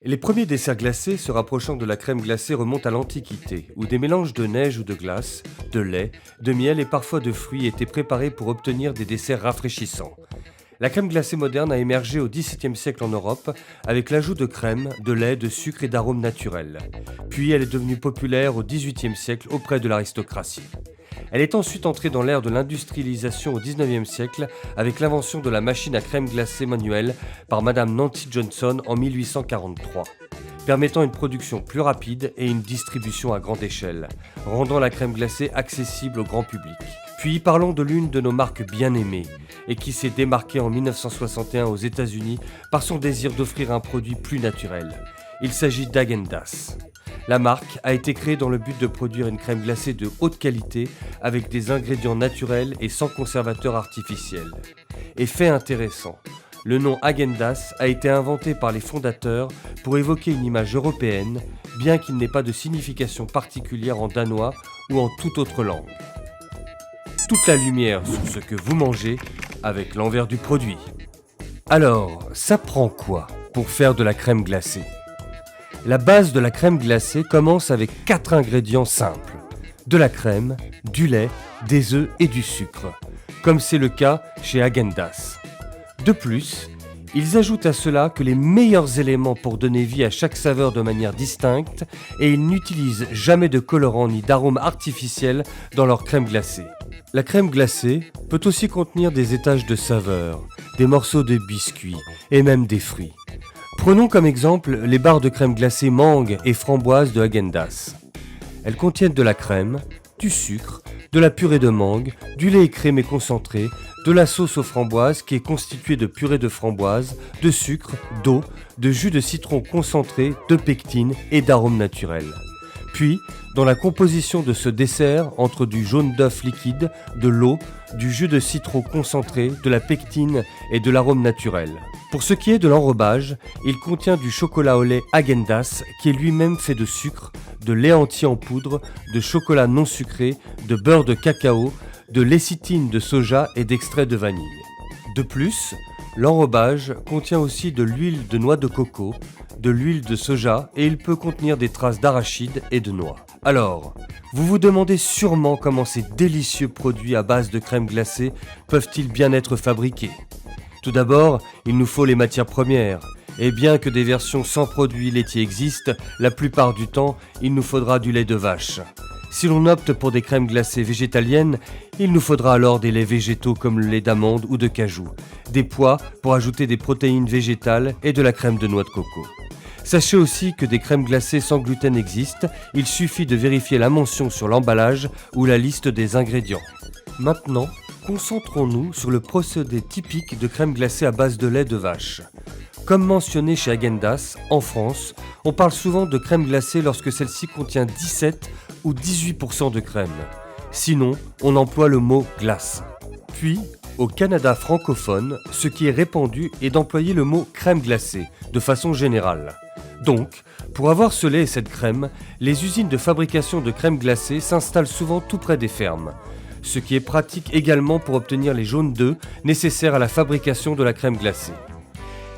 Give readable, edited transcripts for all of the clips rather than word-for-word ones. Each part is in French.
Les premiers desserts glacés se rapprochant de la crème glacée remontent à l'Antiquité, où des mélanges de neige ou de glace, de lait, de miel et parfois de fruits étaient préparés pour obtenir des desserts rafraîchissants. La crème glacée moderne a émergé au XVIIe siècle en Europe avec l'ajout de crème, de lait, de sucre et d'arômes naturels. Puis elle est devenue populaire au XVIIIe siècle auprès de l'aristocratie. Elle est ensuite entrée dans l'ère de l'industrialisation au XIXe siècle avec l'invention de la machine à crème glacée manuelle par Madame Nancy Johnson en 1843, permettant une production plus rapide et une distribution à grande échelle, rendant la crème glacée accessible au grand public. Puis parlons de l'une de nos marques bien-aimées et qui s'est démarquée en 1961 aux États-Unis par son désir d'offrir un produit plus naturel. Il s'agit d'Haagen-Dazs. La marque a été créée dans le but de produire une crème glacée de haute qualité avec des ingrédients naturels et sans conservateurs artificiels. Et fait intéressant, le nom Haagen-Dazs a été inventé par les fondateurs pour évoquer une image européenne, bien qu'il n'ait pas de signification particulière en danois ou en toute autre langue. Toute la lumière sur ce que vous mangez avec l'envers du produit. Alors, ça prend quoi pour faire de la crème glacée ? La base de la crème glacée commence avec 4 ingrédients simples. De la crème, du lait, des œufs et du sucre, comme c'est le cas chez Haagen-Dazs. De plus, ils ajoutent à cela que les meilleurs éléments pour donner vie à chaque saveur de manière distincte et ils n'utilisent jamais de colorant ni d'arômes artificiels dans leur crème glacée. La crème glacée peut aussi contenir des étages de saveurs, des morceaux de biscuits et même des fruits. Prenons comme exemple les barres de crème glacée mangue et framboise de Haagen-Dazs. Elles contiennent de la crème, du sucre, de la purée de mangue, du lait écrémé concentré, de la sauce aux framboises qui est constituée de purée de framboise, de sucre, d'eau, de jus de citron concentré, de pectine et d'arômes naturels. Puis, dans la composition de ce dessert, entre du jaune d'œuf liquide, de l'eau, du jus de citron concentré, de la pectine et de l'arôme naturel. Pour ce qui est de l'enrobage, il contient du chocolat au lait Haagen-Dazs qui est lui-même fait de sucre, de lait entier en poudre, de chocolat non sucré, de beurre de cacao, de lécithine de soja et d'extrait de vanille. De plus, l'enrobage contient aussi de l'huile de noix de coco, de l'huile de soja et il peut contenir des traces d'arachide et de noix. Alors, vous vous demandez sûrement comment ces délicieux produits à base de crème glacée peuvent-ils bien être fabriqués. Tout d'abord, il nous faut les matières premières. Et bien que des versions sans produits laitiers existent, la plupart du temps, il nous faudra du lait de vache. Si l'on opte pour des crèmes glacées végétaliennes, il nous faudra alors des laits végétaux comme le lait d'amande ou de cajou, des pois pour ajouter des protéines végétales et de la crème de noix de coco. Sachez aussi que des crèmes glacées sans gluten existent, il suffit de vérifier la mention sur l'emballage ou la liste des ingrédients. Maintenant, concentrons-nous sur le procédé typique de crème glacée à base de lait de vache. Comme mentionné chez Haagen-Dazs, en France, on parle souvent de crème glacée lorsque celle-ci contient 17 ou 18% de crème. Sinon, on emploie le mot glace. Puis, au Canada francophone, ce qui est répandu est d'employer le mot crème glacée, de façon générale. Donc, pour avoir ce lait et cette crème, les usines de fabrication de crème glacée s'installent souvent tout près des fermes, ce qui est pratique également pour obtenir les jaunes d'œufs nécessaires à la fabrication de la crème glacée.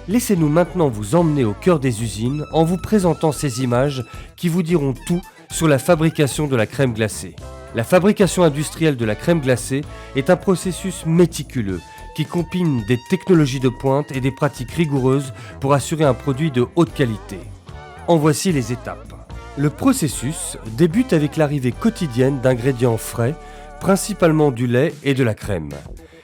Laissez-nous maintenant vous emmener au cœur des usines en vous présentant ces images qui vous diront tout sur la fabrication de la crème glacée. La fabrication industrielle de la crème glacée est un processus méticuleux qui combine des technologies de pointe et des pratiques rigoureuses pour assurer un produit de haute qualité. En voici les étapes. Le processus débute avec l'arrivée quotidienne d'ingrédients frais, principalement du lait et de la crème.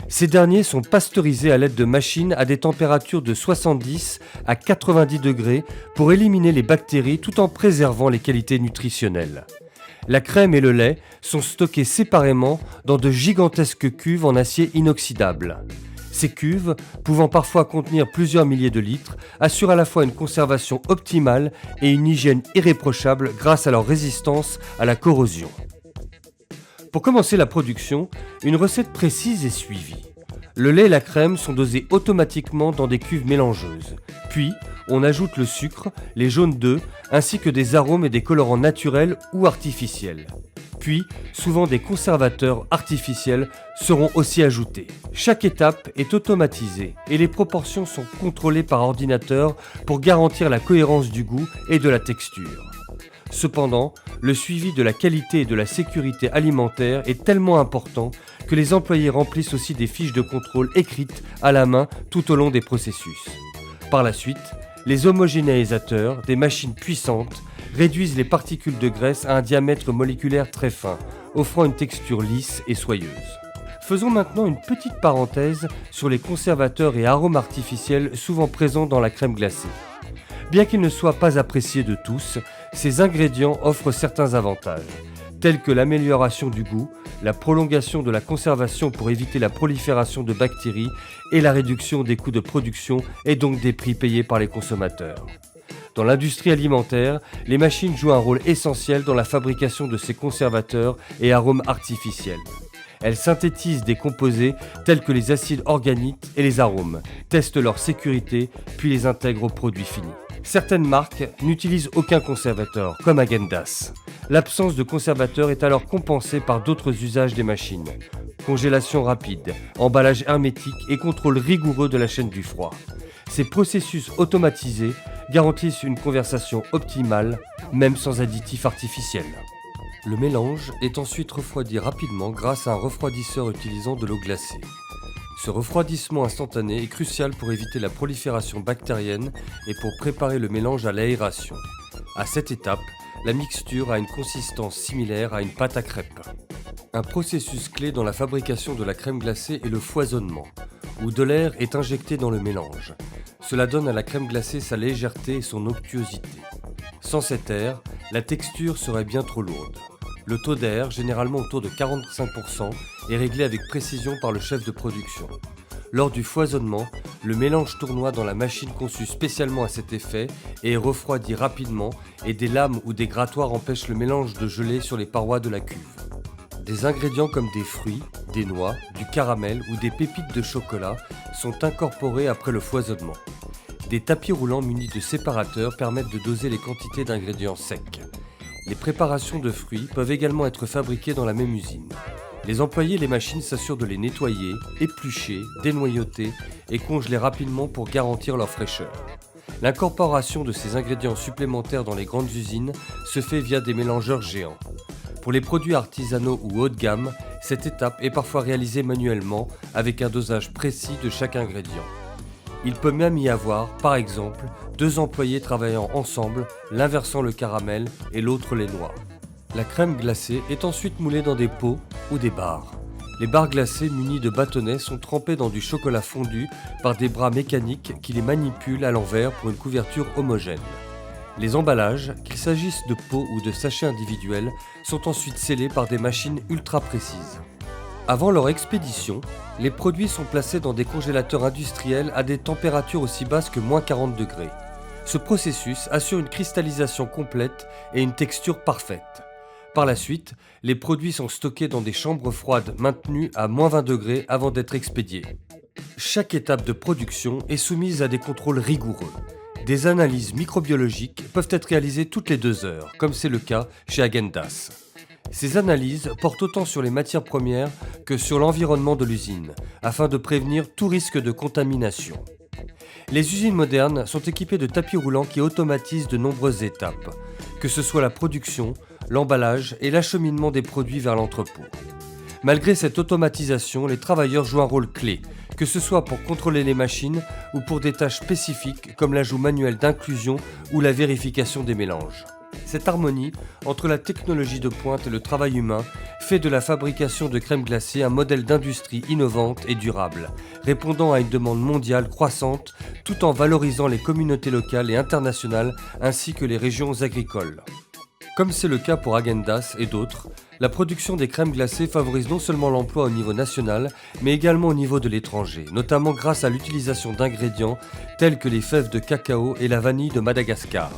Ces derniers sont pasteurisés à l'aide de machines à des températures de 70 à 90 degrés pour éliminer les bactéries tout en préservant les qualités nutritionnelles. La crème et le lait sont stockés séparément dans de gigantesques cuves en acier inoxydable. Ces cuves, pouvant parfois contenir plusieurs milliers de litres, assurent à la fois une conservation optimale et une hygiène irréprochable grâce à leur résistance à la corrosion. Pour commencer la production, une recette précise est suivie. Le lait et la crème sont dosés automatiquement dans des cuves mélangeuses. Puis, on ajoute le sucre, les jaunes d'œufs, ainsi que des arômes et des colorants naturels ou artificiels. Puis, souvent des conservateurs artificiels seront aussi ajoutés. Chaque étape est automatisée et les proportions sont contrôlées par ordinateur pour garantir la cohérence du goût et de la texture. Cependant, le suivi de la qualité et de la sécurité alimentaire est tellement important que les employés remplissent aussi des fiches de contrôle écrites à la main tout au long des processus. Par la suite, les homogénéisateurs, des machines puissantes, réduisent les particules de graisse à un diamètre moléculaire très fin, offrant une texture lisse et soyeuse. Faisons maintenant une petite parenthèse sur les conservateurs et arômes artificiels souvent présents dans la crème glacée. Bien qu'ils ne soient pas appréciés de tous, ces ingrédients offrent certains avantages, tels que l'amélioration du goût, la prolongation de la conservation pour éviter la prolifération de bactéries et la réduction des coûts de production et donc des prix payés par les consommateurs. Dans l'industrie alimentaire, les machines jouent un rôle essentiel dans la fabrication de ces conservateurs et arômes artificiels. Elles synthétisent des composés tels que les acides organiques et les arômes, testent leur sécurité, puis les intègrent aux produits finis. Certaines marques n'utilisent aucun conservateur, comme Häagen-Dazs. L'absence de conservateur est alors compensée par d'autres usages des machines. Congélation rapide, emballage hermétique et contrôle rigoureux de la chaîne du froid. Ces processus automatisés garantissent une conservation optimale, même sans additifs artificiels. Le mélange est ensuite refroidi rapidement grâce à un refroidisseur utilisant de l'eau glacée. Ce refroidissement instantané est crucial pour éviter la prolifération bactérienne et pour préparer le mélange à l'aération. À cette étape, la mixture a une consistance similaire à une pâte à crêpes. Un processus clé dans la fabrication de la crème glacée est le foisonnement, où de l'air est injecté dans le mélange. Cela donne à la crème glacée sa légèreté et son onctuosité. Sans cet air, la texture serait bien trop lourde. Le taux d'air, généralement autour de 45%, est réglé avec précision par le chef de production. Lors du foisonnement, le mélange tournoie dans la machine conçue spécialement à cet effet et est refroidi rapidement et des lames ou des grattoirs empêchent le mélange de geler sur les parois de la cuve. Des ingrédients comme des fruits, des noix, du caramel ou des pépites de chocolat sont incorporés après le foisonnement. Des tapis roulants munis de séparateurs permettent de doser les quantités d'ingrédients secs. Les préparations de fruits peuvent également être fabriquées dans la même usine. Les employés et les machines s'assurent de les nettoyer, éplucher, dénoyauter et congeler rapidement pour garantir leur fraîcheur. L'incorporation de ces ingrédients supplémentaires dans les grandes usines se fait via des mélangeurs géants. Pour les produits artisanaux ou haut de gamme, cette étape est parfois réalisée manuellement avec un dosage précis de chaque ingrédient. Il peut même y avoir, par exemple, 2 employés travaillant ensemble, l'un versant le caramel et l'autre les noix. La crème glacée est ensuite moulée dans des pots ou des barres. Les barres glacées munies de bâtonnets sont trempées dans du chocolat fondu par des bras mécaniques qui les manipulent à l'envers pour une couverture homogène. Les emballages, qu'il s'agisse de pots ou de sachets individuels, sont ensuite scellés par des machines ultra précises. Avant leur expédition, les produits sont placés dans des congélateurs industriels à des températures aussi basses que -40 degrés. Ce processus assure une cristallisation complète et une texture parfaite. Par la suite, les produits sont stockés dans des chambres froides maintenues à -20 degrés avant d'être expédiés. Chaque étape de production est soumise à des contrôles rigoureux. Des analyses microbiologiques peuvent être réalisées toutes les 2 heures, comme c'est le cas chez Häagen-Dazs. Ces analyses portent autant sur les matières premières que sur l'environnement de l'usine, afin de prévenir tout risque de contamination. Les usines modernes sont équipées de tapis roulants qui automatisent de nombreuses étapes, que ce soit la production, l'emballage et l'acheminement des produits vers l'entrepôt. Malgré cette automatisation, les travailleurs jouent un rôle clé, que ce soit pour contrôler les machines ou pour des tâches spécifiques comme l'ajout manuel d'inclusion ou la vérification des mélanges. Cette harmonie entre la technologie de pointe et le travail humain fait de la fabrication de crème glacée un modèle d'industrie innovante et durable, répondant à une demande mondiale croissante tout en valorisant les communautés locales et internationales ainsi que les régions agricoles. Comme c'est le cas pour Häagen-Dazs et d'autres, la production des crèmes glacées favorise non seulement l'emploi au niveau national, mais également au niveau de l'étranger, notamment grâce à l'utilisation d'ingrédients tels que les fèves de cacao et la vanille de Madagascar.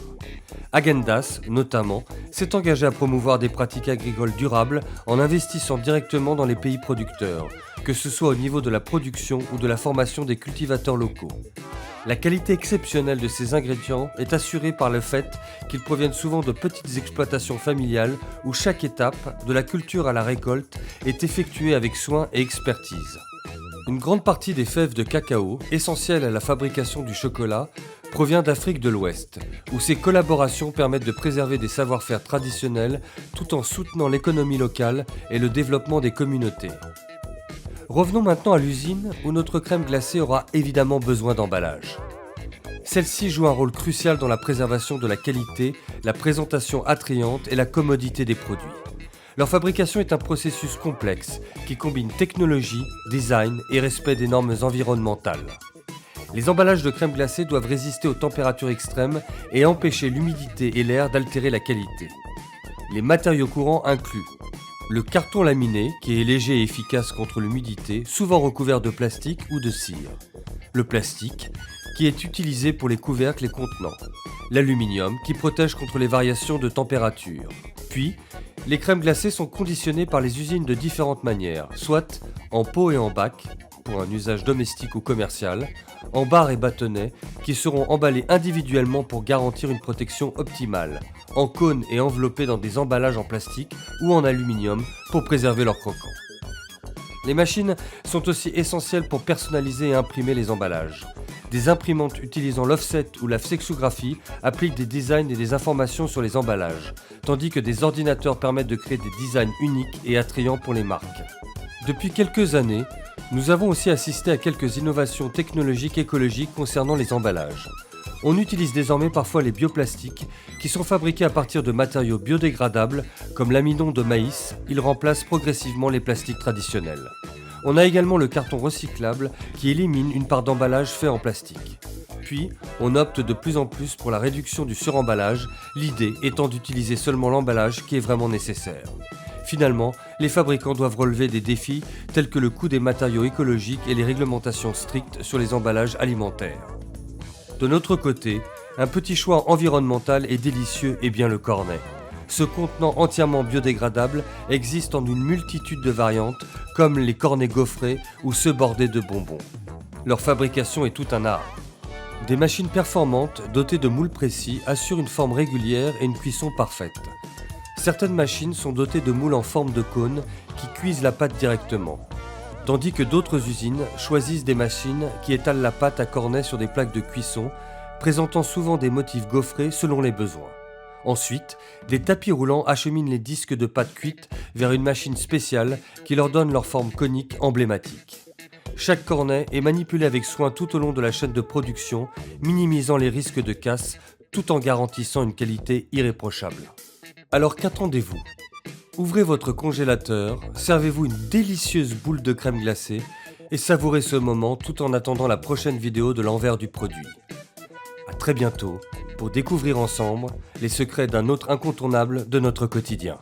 Häagen-Dazs, notamment, s'est engagé à promouvoir des pratiques agricoles durables en investissant directement dans les pays producteurs, que ce soit au niveau de la production ou de la formation des cultivateurs locaux. La qualité exceptionnelle de ces ingrédients est assurée par le fait qu'ils proviennent souvent de petites exploitations familiales où chaque étape, de la culture à la récolte, est effectuée avec soin et expertise. Une grande partie des fèves de cacao, essentielles à la fabrication du chocolat, provient d'Afrique de l'Ouest, où ces collaborations permettent de préserver des savoir-faire traditionnels tout en soutenant l'économie locale et le développement des communautés. Revenons maintenant à l'usine où notre crème glacée aura évidemment besoin d'emballage. Celle-ci joue un rôle crucial dans la préservation de la qualité, la présentation attrayante et la commodité des produits. Leur fabrication est un processus complexe qui combine technologie, design et respect des normes environnementales. Les emballages de crème glacée doivent résister aux températures extrêmes et empêcher l'humidité et l'air d'altérer la qualité. Les matériaux courants incluent le carton laminé, qui est léger et efficace contre l'humidité, souvent recouvert de plastique ou de cire. Le plastique, qui est utilisé pour les couvercles et contenants. L'aluminium, qui protège contre les variations de température. Puis, les crèmes glacées sont conditionnées par les usines de différentes manières, soit en pot et en bac, pour un usage domestique ou commercial, en barres et bâtonnets, qui seront emballés individuellement pour garantir une protection optimale, en cônes et enveloppés dans des emballages en plastique ou en aluminium pour préserver leur croquant. Les machines sont aussi essentielles pour personnaliser et imprimer les emballages. Des imprimantes utilisant l'offset ou la flexographie appliquent des designs et des informations sur les emballages, tandis que des ordinateurs permettent de créer des designs uniques et attrayants pour les marques. Depuis quelques années, nous avons aussi assisté à quelques innovations technologiques écologiques concernant les emballages. On utilise désormais parfois les bioplastiques qui sont fabriqués à partir de matériaux biodégradables comme l'amidon de maïs. Ils remplacent progressivement les plastiques traditionnels. On a également le carton recyclable qui élimine une part d'emballage fait en plastique. Puis, on opte de plus en plus pour la réduction du suremballage, l'idée étant d'utiliser seulement l'emballage qui est vraiment nécessaire. Finalement, les fabricants doivent relever des défis tels que le coût des matériaux écologiques et les réglementations strictes sur les emballages alimentaires. De notre côté, un petit choix environnemental et délicieux est bien le cornet. Ce contenant entièrement biodégradable existe en une multitude de variantes, comme les cornets gaufrés ou ceux bordés de bonbons. Leur fabrication est tout un art. Des machines performantes, dotées de moules précis, assurent une forme régulière et une cuisson parfaite. Certaines machines sont dotées de moules en forme de cône qui cuisent la pâte directement, tandis que d'autres usines choisissent des machines qui étalent la pâte à cornet sur des plaques de cuisson, présentant souvent des motifs gaufrés selon les besoins. Ensuite, des tapis roulants acheminent les disques de pâte cuite vers une machine spéciale qui leur donne leur forme conique emblématique. Chaque cornet est manipulé avec soin tout au long de la chaîne de production, minimisant les risques de casse tout en garantissant une qualité irréprochable. Alors qu'attendez-vous ? Ouvrez votre congélateur, servez-vous une délicieuse boule de crème glacée et savourez ce moment tout en attendant la prochaine vidéo de l'envers du produit. À très bientôt pour découvrir ensemble les secrets d'un autre incontournable de notre quotidien.